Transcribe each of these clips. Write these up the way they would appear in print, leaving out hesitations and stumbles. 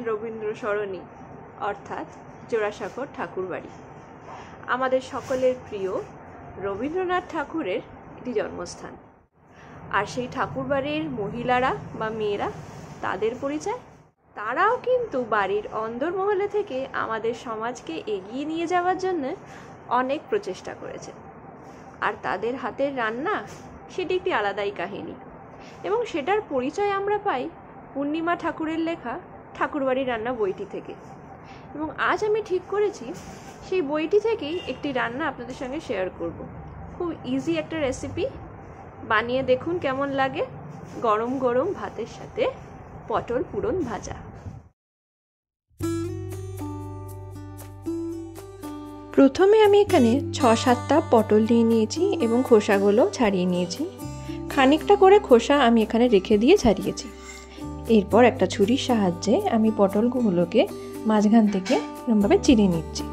রবীন্দ্র সরণি অর্থাৎ জোড়াসাঁকোর ঠাকুরবাড়ি আমাদের সকলের প্রিয় রবীন্দ্রনাথ ঠাকুরের একটি জন্মস্থান। আর সেই ঠাকুরবাড়ির মহিলারা বা মেয়েরা তাদের পরিচয়, তারাও কিন্তু বাড়ির অন্দরমহলে থেকে আমাদের সমাজকে এগিয়ে নিয়ে যাওয়ার জন্য অনেক প্রচেষ্টা করেছে। আর তাদের হাতের রান্না সেটি একটি আলাদাই কাহিনী, এবং সেটার পরিচয় আমরা পাই পূর্ণিমা ঠাকুরের লেখা ঠাকুরবাড়ির রান্না বইটি থেকে। এবং আজ আমি ঠিক করেছি সেই বইটি থেকেই একটি রান্না আপনাদের সঙ্গে শেয়ার করব। খুব ইজি একটা রেসিপি, বানিয়ে দেখুন কেমন লাগে। গরম গরম ভাতের সাথে পটল পুরন ভাজা। প্রথমে আমি এখানে 6-7টা পটল নিয়ে নিয়েছি এবং খোসাগুলো ছাড়িয়ে নিয়েছি। খানিকটা করে খোসা আমি এখানে রেখে দিয়ে ছাড়িয়েছি। এরপর একটা ছুরির সাহায্যে আমি পটলগুলোকে মাঝখান থেকে এরকমভাবে চিড়ে নিচ্ছি।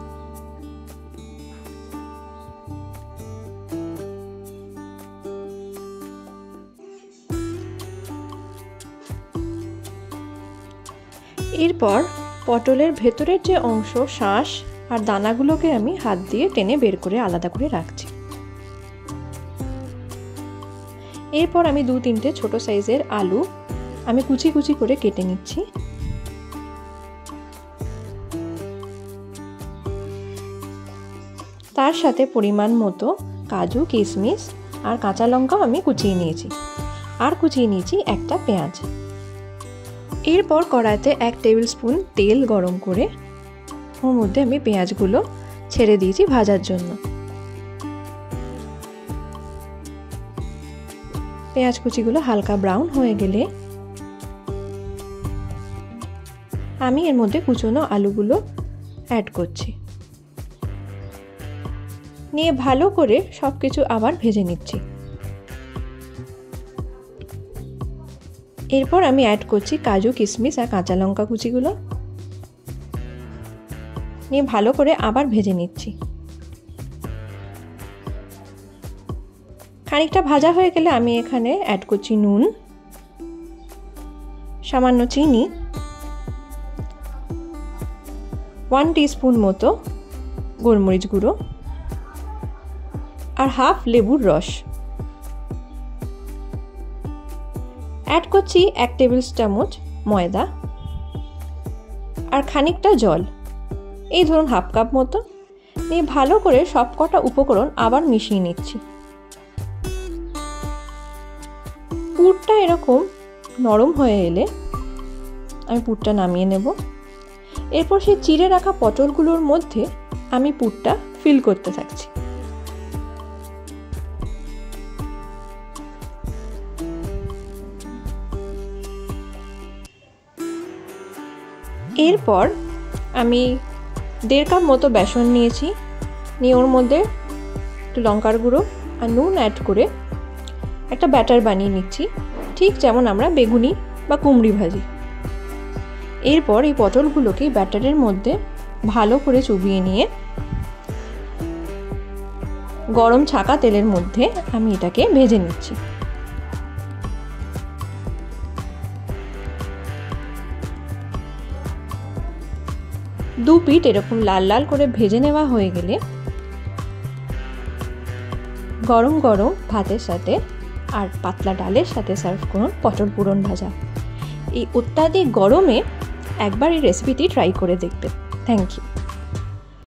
এরপর পটলের ভেতরের যে অংশ, শাঁস আর দানাগুলোকে আমি হাত দিয়ে টেনে বের করে আলাদা করে রাখছি। এরপর আমি 2-3টে ছোট সাইজের আলু আমি কুচি কুচি করে কেটে নিচ্ছি। তার সাথে পরিমাণ মতো কাজু, কিশমিশ আর কাঁচা লঙ্কাও আমি কুচিয়ে নিয়েছি। আর কুচিয়ে নিয়েছি একটা পেঁয়াজ। এরপর কড়াইতে 1 টেবিল স্পুন তেল গরম করে ওর মধ্যে আমি পেঁয়াজগুলো ছেড়ে দিয়েছি ভাজার জন্য। পেঁয়াজ কুচিগুলো হালকা ব্রাউন হয়ে গেলে আমি এর মধ্যে কুচনো আলুগুলো অ্যাড করছি, নিয়ে ভালো করে সবকিছু আবার ভেজে নিচ্ছি। এরপর আমি অ্যাড করছি কাজু, কিশমিশ আর কাঁচা লঙ্কা কুচিগুলো, নিয়ে ভালো করে আবার ভেজে নিচ্ছি। খানিকটা ভাজা হয়ে গেলে আমি এখানে অ্যাড করছি নুন, সামান্য চিনি, 1 টিস্পুন মতো গোলমরিচ গুঁড়ো আর হাফ লেবুর রস। অ্যাড করছি 1 টেবিল চামচ ময়দা আর খানিকটা জল, এই ধরুন হাফ কাপ মতো, নিয়ে ভালো করে সবকটা উপকরণ আবার মিশিয়ে নিচ্ছি। পুরটা এরকম নরম হয়ে এলে আমি পুরটা নামিয়ে নেব। এরপর সেই চিড়ে রাখা পটলগুলোর মধ্যে আমি পুরটা ফিল করতে থাকছি। এরপর আমি 1.5 কাপ মতো বেসন নিয়েছি, নিয়ে ওর মধ্যে একটু লঙ্কার গুঁড়ো আর নুন অ্যাড করে একটা ব্যাটার বানিয়ে নিচ্ছি, ঠিক যেমন আমরা বেগুনি বা কুমড়ি ভাজি। এরপর এই পটলগুলোকে ব্যাটারের মধ্যে ভালো করে চুবিয়ে নিয়ে গরম ছাকা তেলের মধ্যে আমি এটাকে ভেজে নিচ্ছি। দু পিঠ এরকম লাল লাল করে ভেজে নেওয়া হয়ে গেলে গরম গরম ভাতের সাথে আর পাতলা ডালের সাথে সার্ভ করুন পটল পুরন ভাজা। এই অত্যাধিক গরমে একবার এই রেসিপিটি ট্রাই করে দেখবেন। Thank you.